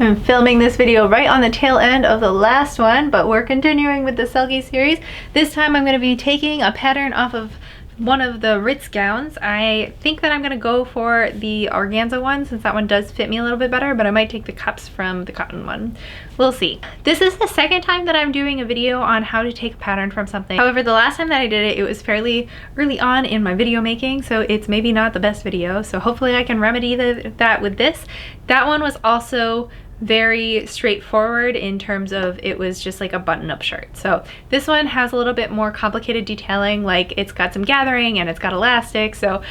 I'm filming this video right on the tail end of the last one, but we're continuing with the Selkie series. This time I'm going to be taking a pattern off of one of the Ritz gowns. I think that I'm going to go for the organza one since that one does fit me a little bit better, but I might take the cups from the cotton one. We'll see. This is the second time that I'm doing a video on how to take a pattern from something. However, the last time that I did it, it was fairly early on in my video making, so it's maybe not the best video. So hopefully I can remedy that with this. That one was also very straightforward in terms of it was just like a button-up shirt. So this one has a little bit more complicated detailing, like it's got some gathering and it's got elastic. So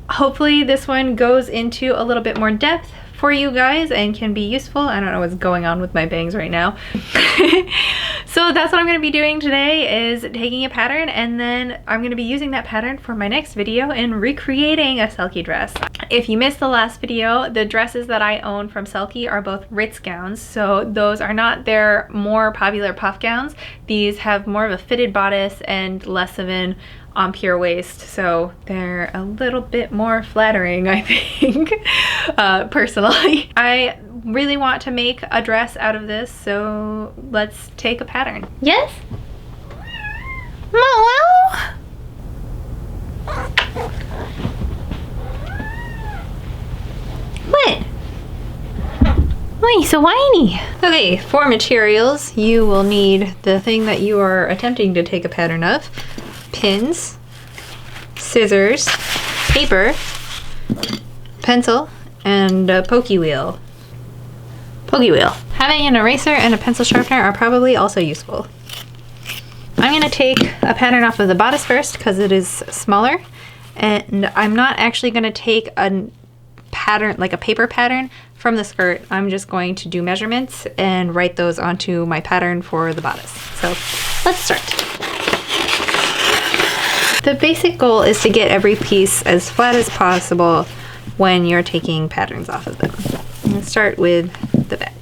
hopefully this one goes into a little bit more depth for you guys and can be useful. I don't know what's going on with my bangs right now. So that's what I'm going to be doing today, is taking a pattern, and then I'm going to be using that pattern for my next video and recreating a Selkie dress. If you missed the last video, the dresses that I own from Selkie are both Ritz gowns. So those are not their more popular puff gowns. These have more of a fitted bodice and less of an pure waist, so they're a little bit more flattering, I think. Personally, I really want to make a dress out of this, so let's take a pattern. Yes? Hello? What? Why are you so whiny? Okay, for materials, you will need the thing that you are attempting to take a pattern of. Pins, scissors, paper, pencil, and a pokey wheel. Having an eraser and a pencil sharpener are probably also useful. I'm going to take a pattern off of the bodice first because it is smaller, and I'm not actually going to take a pattern, like a paper pattern, from the skirt. I'm just going to do measurements and write those onto my pattern for the bodice. So let's start. The basic goal is to get every piece as flat as possible when you're taking patterns off of them. I'm going to start with the back.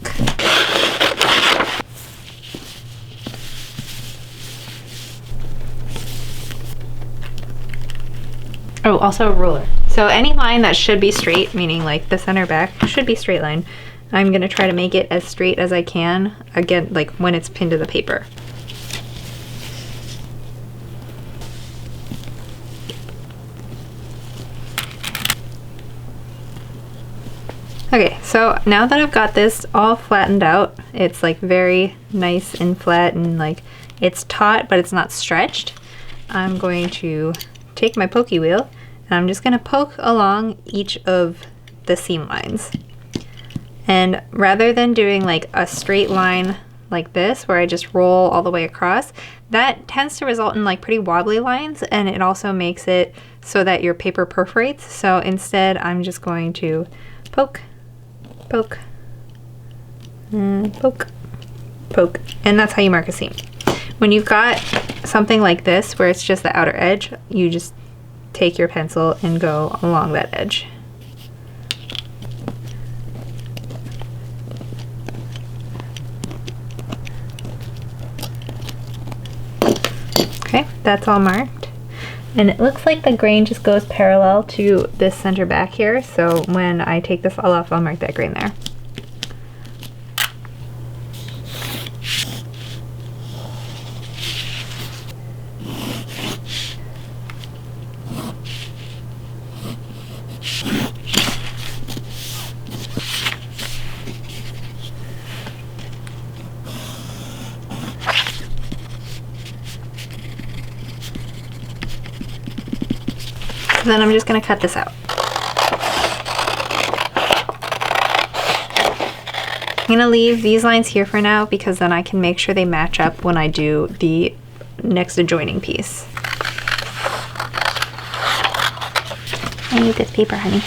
Oh, also a ruler. So any line that should be straight, meaning like the center back, should be straight line. I'm going to try to make it as straight as I can, again, like when it's pinned to the paper. Okay, so now that I've got this all flattened out, it's like very nice and flat and like it's taut but it's not stretched. I'm going to take my pokey wheel and I'm just going to poke along each of the seam lines. And rather than doing like a straight line like this where I just roll all the way across, that tends to result in like pretty wobbly lines, and it also makes it so that your paper perforates. So instead I'm just going to poke, poke, poke, poke, and that's how you mark a seam. When you've got something like this where it's just the outer edge, you just take your pencil and go along that edge. Okay, that's all marked. And it looks like the grain just goes parallel to this center back here, so when I take this all off, I'll mark that grain there. Then I'm just going to cut this out. I'm going to leave these lines here for now because then I can make sure they match up when I do the next adjoining piece. I need this paper, honey.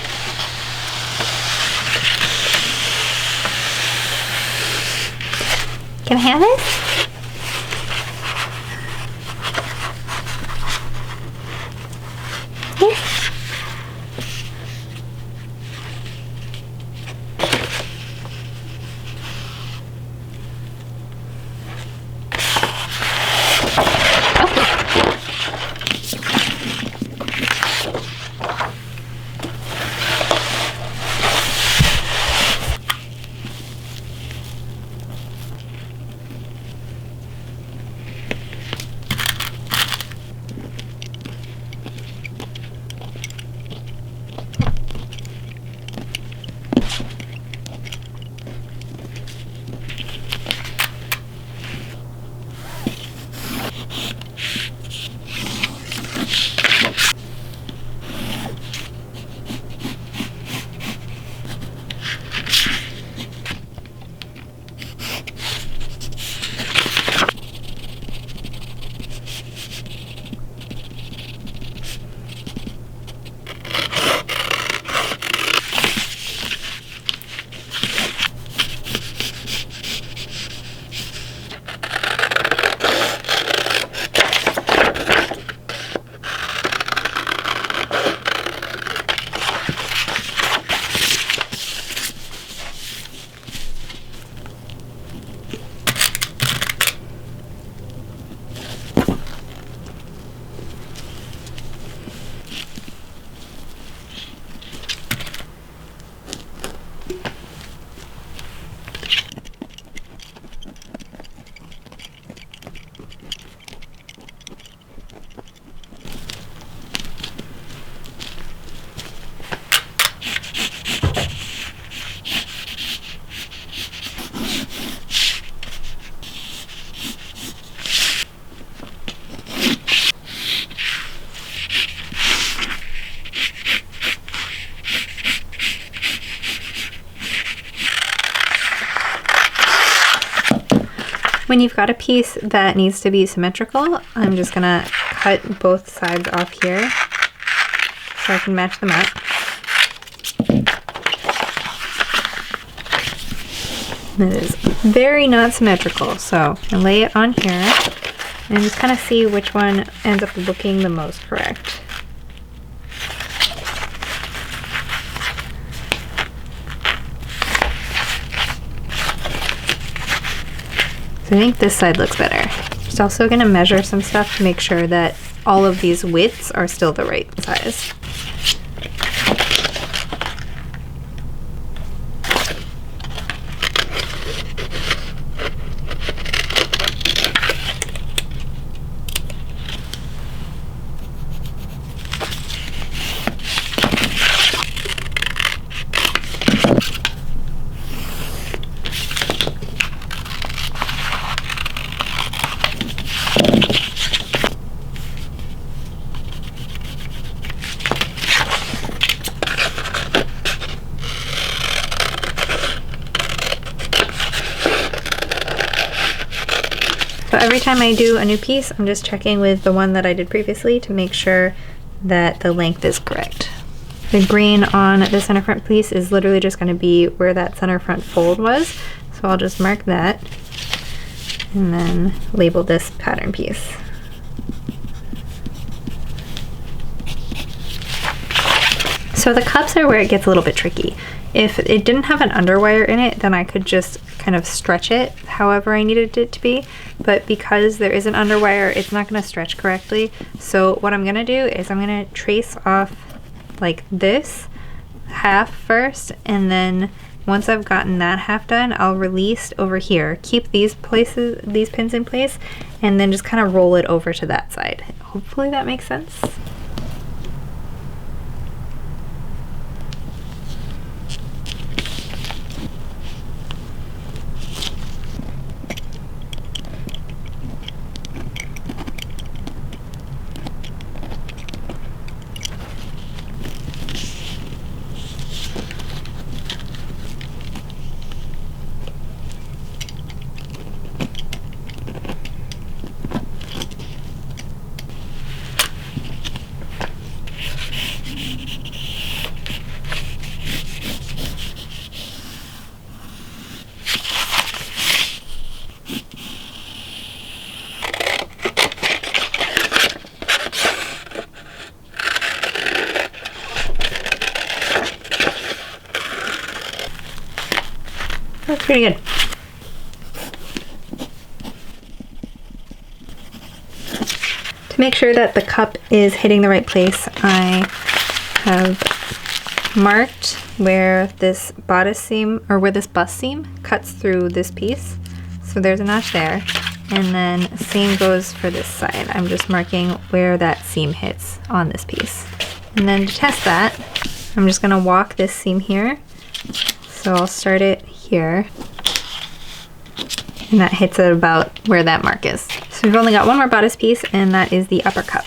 Can I have this? When you've got a piece that needs to be symmetrical, I'm just gonna cut both sides off here so I can match them up. It is very not symmetrical, so I lay it on here and just kind of see which one ends up looking the most correct. So I think this side looks better. Just also going to measure some stuff to make sure that all of these widths are still the right size. So every time I do a new piece, I'm just checking with the one that I did previously to make sure that the length is correct. The green on the center front piece is literally just going to be where that center front fold was. So I'll just mark that and then label this pattern piece. So the cups are where it gets a little bit tricky. If it didn't have an underwire in it, then I could just kind of stretch it however I needed it to be. But because there is an underwire, it's not going to stretch correctly. So what I'm going to do is I'm going to trace off like this half first, and then once I've gotten that half done, I'll release over here, keep these pins in place, and then just kind of roll it over to that side. Hopefully that makes sense. That's pretty good. To make sure that the cup is hitting the right place, I have marked where this bodice seam, or where this bust seam cuts through this piece. So there's a notch there. And then same goes for this side. I'm just marking where that seam hits on this piece. And then to test that, I'm just gonna walk this seam here. So I'll start it here, and that hits it about where that mark is. So we've only got one more bodice piece, and that is the upper cup.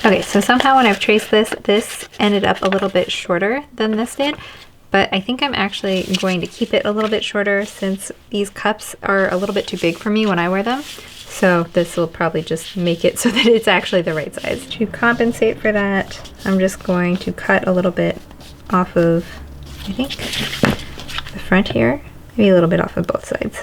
Okay, so somehow when I've traced this, this ended up a little bit shorter than this did, but I think I'm actually going to keep it a little bit shorter since these cups are a little bit too big for me when I wear them. So this will probably just make it so that it's actually the right size. To compensate for that, I'm just going to cut a little bit off of, I think, the front here, maybe a little bit off of both sides.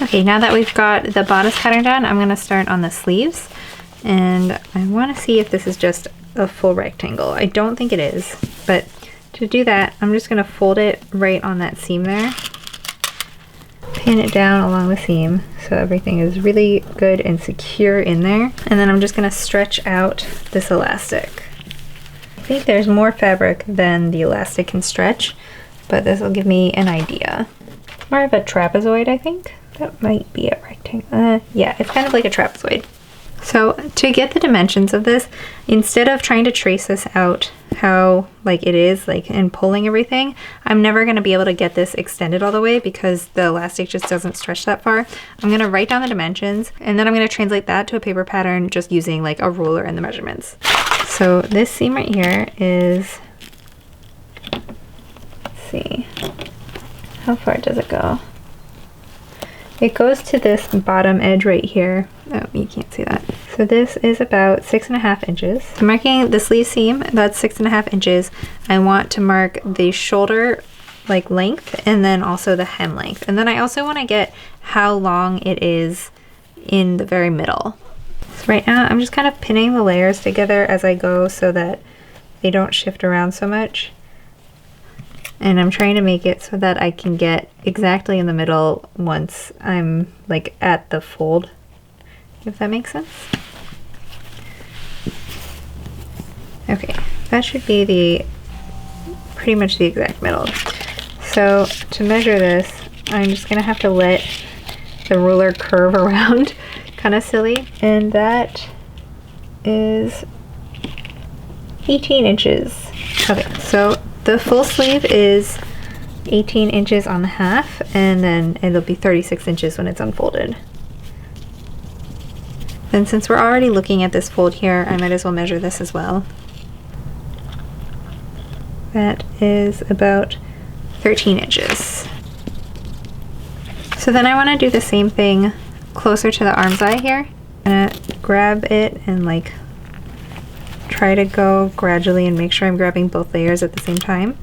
Okay, now that we've got the bodice pattern done, I'm gonna start on the sleeves. And I wanna see if this is just a full rectangle. I don't think it is, but to do that, I'm just gonna fold it right on that seam there. Pin it down along the seam so everything is really good and secure in there. And then I'm just gonna stretch out this elastic. I think there's more fabric than the elastic can stretch, but this will give me an idea. More of a trapezoid, I think. That might be a rectangle. Yeah, it's kind of like a trapezoid. So to get the dimensions of this, instead of trying to trace this out how like it is like and pulling everything, I'm never going to be able to get this extended all the way because the elastic just doesn't stretch that far. I'm going to write down the dimensions and then I'm going to translate that to a paper pattern just using like a ruler and the measurements. So this seam right here is, let's see, how far does it go? It goes to this bottom edge right here. Oh, you can't see that. So this is about 6.5 inches. So marking the sleeve seam, that's 6.5 inches. I want to mark the shoulder like length and then also the hem length. And then I also want to get how long it is in the very middle. So right now I'm just kind of pinning the layers together as I go so that they don't shift around so much. And I'm trying to make it so that I can get exactly in the middle once I'm like at the fold, if that makes sense. Okay, that should be the pretty much the exact middle. So to measure this, I'm just gonna have to let the ruler curve around, kind of silly. And that is 18 inches. Okay, so the full sleeve is 18 inches on the half, and then it'll be 36 inches when it's unfolded. And since we're already looking at this fold here, I might as well measure this as well. That is about 13 inches. So then I want to do the same thing closer to the arm's eye here. I'm gonna grab it and like try to go gradually and make sure I'm grabbing both layers at the same time.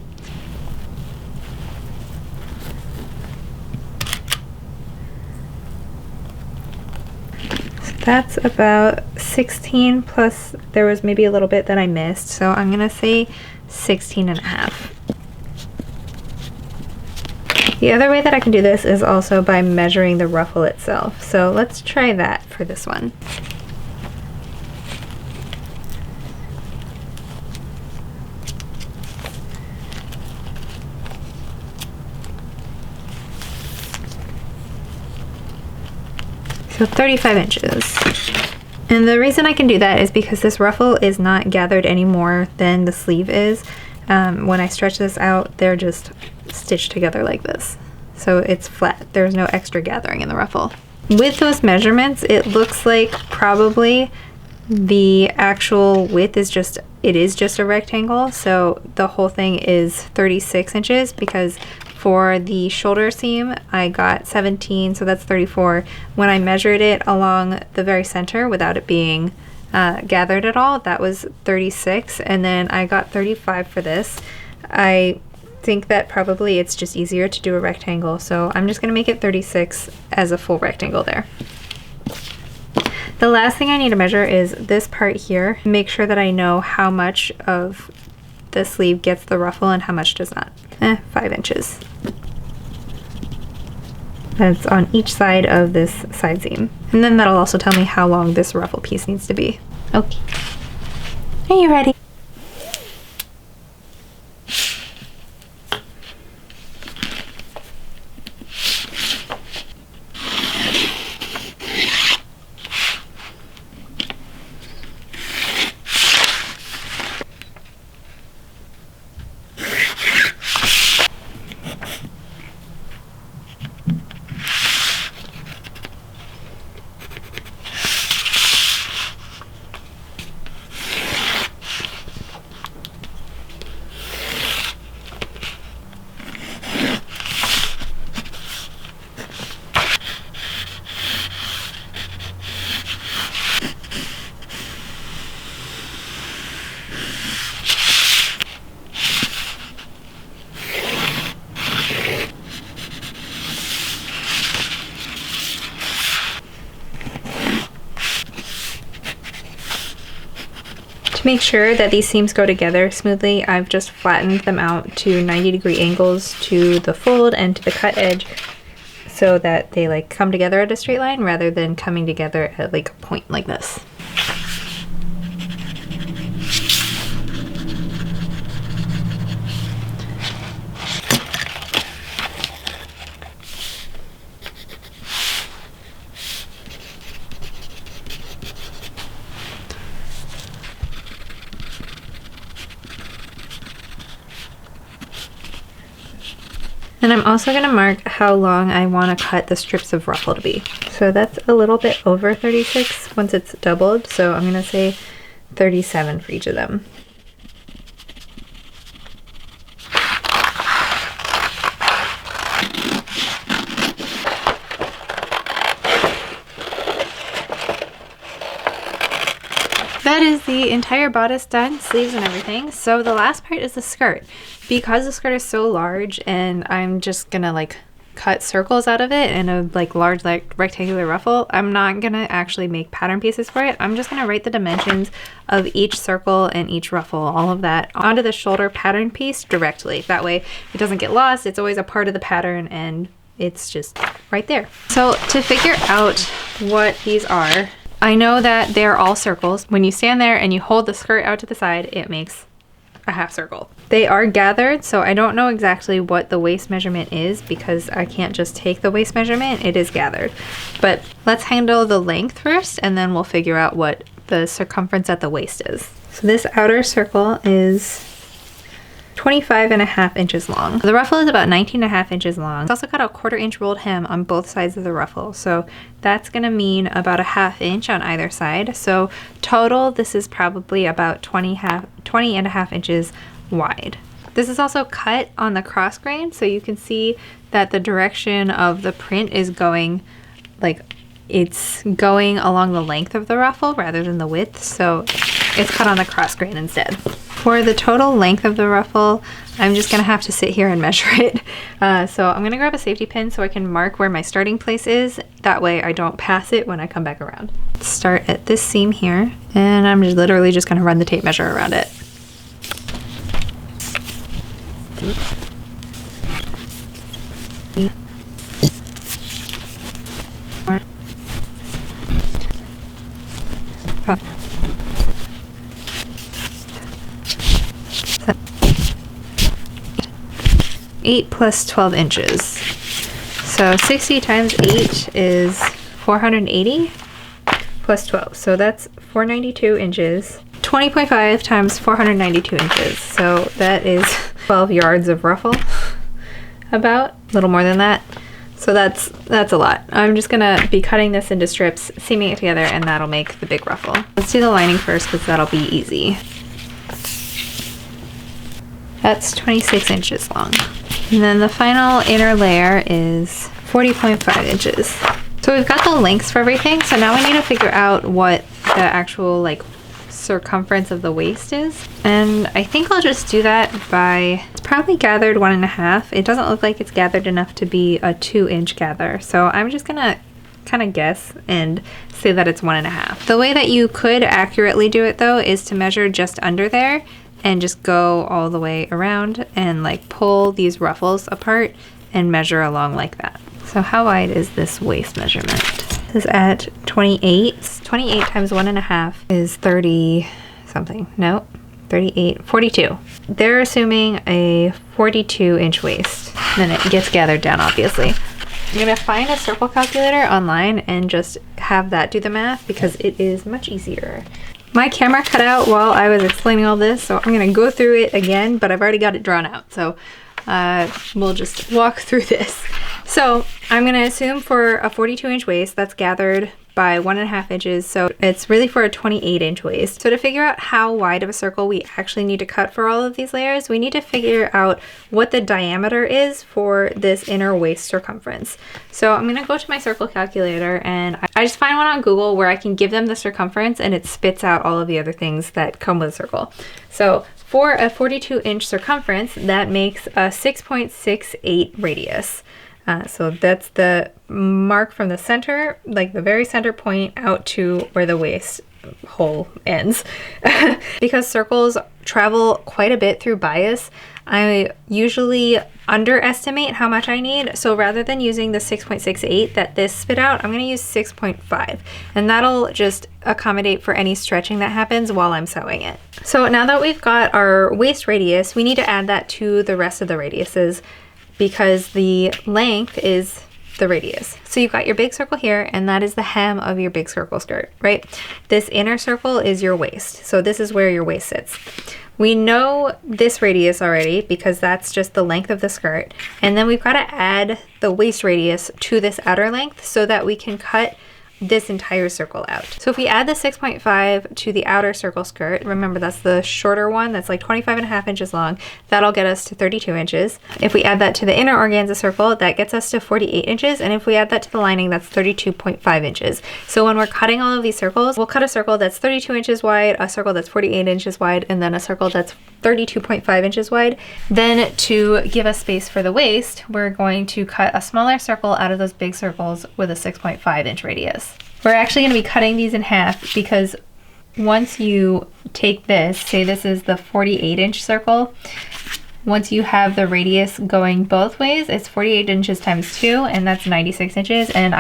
So that's about 16 plus there was maybe a little bit that I missed, so I'm gonna say 16.5. The other way that I can do this is also by measuring the ruffle itself. So let's try that for this one. So 35 inches. And the reason I can do that is because this ruffle is not gathered any more than the sleeve is. When I stretch this out, they're just stitched together like this. So it's flat. There's no extra gathering in the ruffle. With those measurements, it looks like probably the actual width is just, it is just a rectangle. So the whole thing is 36 inches because for the shoulder seam, I got 17, so that's 34. When I measured it along the very center without it being gathered at all, that was 36, and then I got 35 for this. I think that probably it's just easier to do a rectangle, so I'm just gonna make it 36 as a full rectangle there. The last thing I need to measure is this part here. Make sure that I know how much of the sleeve gets the ruffle and how much does not. 5 inches. that's on each side of this side seam. And then that'll also tell me how long this ruffle piece needs to be. Okay. Are you ready? To make sure that these seams go together smoothly, I've just flattened them out to 90-degree angles to the fold and to the cut edge so that they like come together at a straight line rather than coming together at like a point like this. And I'm also going to mark how long I want to cut the strips of ruffle to be. So that's a little bit over 36 once it's doubled, so I'm going to say 37 for each of them. That is the entire bodice done, sleeves and everything. So the last part is the skirt. Because the skirt is so large and I'm just gonna like cut circles out of it in a like large like rectangular ruffle, I'm not gonna actually make pattern pieces for it. I'm just gonna write the dimensions of each circle and each ruffle, all of that, onto the shoulder pattern piece directly. That way it doesn't get lost, it's always a part of the pattern and it's just right there. So to figure out what these are, I know that they're all circles. When you stand there and you hold the skirt out to the side, it makes a half circle. They are gathered, so I don't know exactly what the waist measurement is because I can't just take the waist measurement, it is gathered. But let's handle the length first and then we'll figure out what the circumference at the waist is. So this outer circle is 25.5 inches long. The ruffle is about 19.5 inches long. It's also got a 1/4 inch rolled hem on both sides of the ruffle. So that's gonna mean about a 1/2 inch on either side. So total, this is probably about 20.5 inches wide. This is also cut on the cross grain. So you can see that the direction of the print is going like it's going along the length of the ruffle rather than the width. So it's cut on the cross grain instead. For the total length of the ruffle, I'm just gonna have to sit here and measure it. So I'm gonna grab a safety pin so I can mark where my starting place is. That way I don't pass it when I come back around. Start at this seam here, and I'm just literally just gonna run the tape measure around it. Eight plus 12 inches. So 60 times 8 is 480 plus 12. So that's 492 inches. 20.5 times 492 inches. So that is 12 yards of ruffle. About a little more than that. So that's a lot. I'm just gonna be cutting this into strips, seaming it together, and that'll make the big ruffle. Let's do the lining first because that'll be easy. That's 26 inches long. And then the final inner layer is 40.5 inches. So we've got the lengths for everything. So now we need to figure out what the actual like circumference of the waist is. And I think I'll just do that by, it's probably gathered 1.5. It doesn't look like it's gathered enough to be a 2-inch gather. So I'm just gonna kind of guess and say that it's 1.5. The way that you could accurately do it though is to measure just under there and just go all the way around and like pull these ruffles apart and measure along like that. So how wide is this waist measurement? This is at 28. 28 times 1.5 is 30 something. No, 38, 42. They're assuming a 42-inch waist. Then it gets gathered down, obviously. I'm gonna find a circle calculator online and just have that do the math because it is much easier. My camera cut out while I was explaining all this, so I'm gonna go through it again, but I've already got it drawn out. So we'll just walk through this. So I'm gonna assume for a 42-inch waist that's gathered by 1.5 inches, so it's really for a 28-inch waist. So to figure out how wide of a circle we actually need to cut for all of these layers, we need to figure out what the diameter is for this inner waist circumference. So I'm gonna go to my circle calculator, and I just find one on Google where I can give them the circumference and it spits out all of the other things that come with a circle. So for a 42-inch circumference, that makes a 6.68 radius. So that's the mark from the center, like the very center point, out to where the waist hole ends. Because circles travel quite a bit through bias, I usually underestimate how much I need. So rather than using the 6.68 that this spit out, I'm going to use 6.5. And that'll just accommodate for any stretching that happens while I'm sewing it. So now that we've got our waist radius, we need to add that to the rest of the radiuses, because the length is the radius. So you've got your big circle here, and that is the hem of your big circle skirt, right? This inner circle is your waist. So this is where your waist sits. We know this radius already because that's just the length of the skirt. And then we've got to add the waist radius to this outer length so that we can cut this entire circle out. So if we add the 6.5 to the outer circle skirt, remember that's the shorter one that's like 25.5 inches long, that'll get us to 32 inches. If we add that to the inner organza circle, that gets us to 48 inches. And if we add that to the lining, that's 32.5 inches. So when we're cutting all of these circles, we'll cut a circle that's 32 inches wide, a circle that's 48 inches wide, and then a circle that's 32.5 inches wide. Then to give us space for the waist, we're going to cut a smaller circle out of those big circles with a 6.5 inch radius. We're actually going to be cutting these in half because once you take this, say this is the 48-inch circle, once you have the radius going both ways, it's 48 inches times 2, and that's 96 inches. And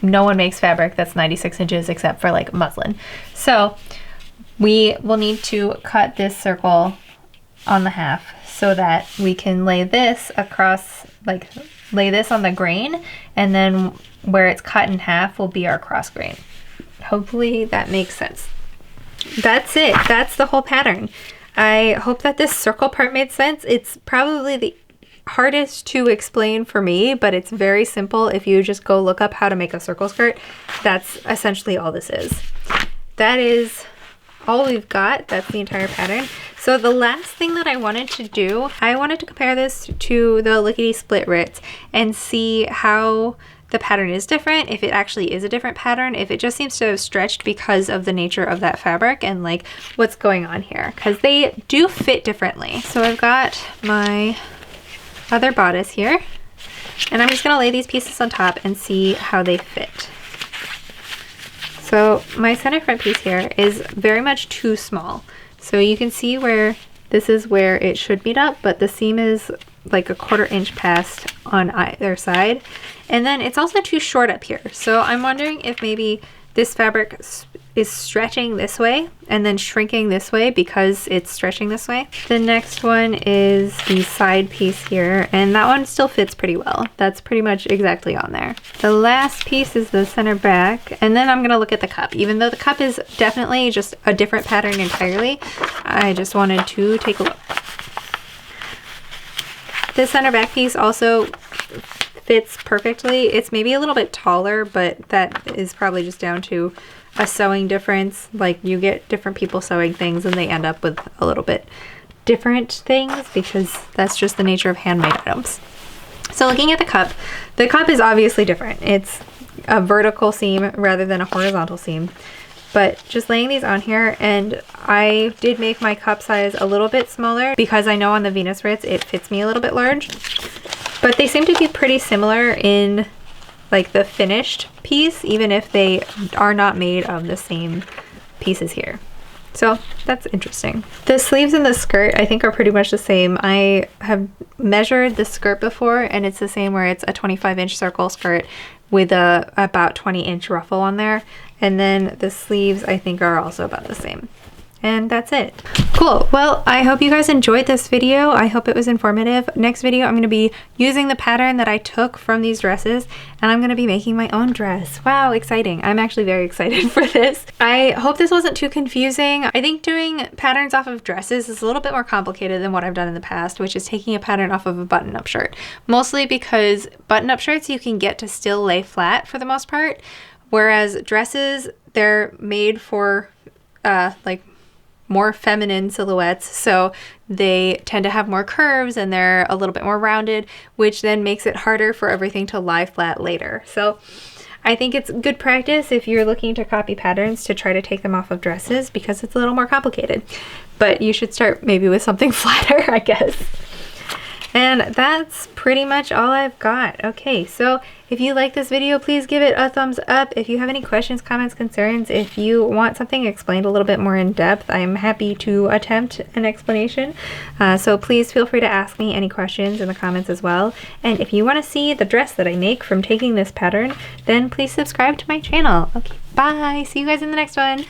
no one makes fabric that's 96 inches except for like muslin. So we will need to cut this circle on the half so that we can lay this across, like lay this on the grain, and then where it's cut in half will be our cross grain. Hopefully that makes sense. That's it. That's the whole pattern. I hope that this circle part made sense. It's probably the hardest to explain for me, but it's very simple. If you just go look up how to make a circle skirt, that's essentially all this is. That is all we've got. That's the entire pattern. So the last thing that I wanted to do, I wanted to compare this to the Lickedy Split Ritz and see how the pattern is different, if it actually is a different pattern, if it just seems to have stretched because of the nature of that fabric, and like what's going on here, because they do fit differently. So I've got my other bodice here, and I'm just gonna lay these pieces on top and see how they fit. So my center front piece here is very much too small. So you can see where this is where it should meet up, but the seam is like a 1/4 inch past on either side. And then it's also too short up here. So I'm wondering if maybe this fabric is stretching this way and then shrinking this way because it's stretching this way. The next one is the side piece here, and that one still fits pretty well. That's pretty much exactly on there. The last piece is the center back, and then I'm gonna look at the cup. Even though the cup is definitely just a different pattern entirely, I just wanted to take a look. This center back piece also fits perfectly. It's maybe a little bit taller, but that is probably just down to a sewing difference. Like you get different people sewing things and they end up with a little bit different things because that's just the nature of handmade items. So looking at the cup is obviously different. It's a vertical seam rather than a horizontal seam. But just laying these on here, and I did make my cup size a little bit smaller because I know on the Venus Ritz it fits me a little bit large. But they seem to be pretty similar in like the finished piece, even if they are not made of the same pieces here. So that's interesting. The sleeves and the skirt I think are pretty much the same. I have measured the skirt before and it's the same, where it's a 25-inch circle skirt with a about 20-inch ruffle on there. And then the sleeves I think are also about the same. And that's it. Cool. Well, I hope you guys enjoyed this video. I hope it was informative. Next video, I'm going to be using the pattern that I took from these dresses, and I'm going to be making my own dress. Wow, exciting. I'm actually very excited for this. I hope this wasn't too confusing. I think doing patterns off of dresses is a little bit more complicated than what I've done in the past, which is taking a pattern off of a button-up shirt. Mostly because button-up shirts you can get to still lay flat for the most part, whereas dresses, they're made for like more feminine silhouettes, so they tend to have more curves and they're a little bit more rounded, which then makes it harder for everything to lie flat later. So I think it's good practice if you're looking to copy patterns to try to take them off of dresses, because it's a little more complicated. But you should start maybe with something flatter, I guess. And that's pretty much all I've got. Okay, so if you like this video, please give it a thumbs up. If you have any questions, comments, concerns, if you want something explained a little bit more in depth, I'm happy to attempt an explanation. So please feel free to ask me any questions in the comments as well. And if you want to see the dress that I make from taking this pattern, then please subscribe to my channel. Okay, bye. See you guys in the next one.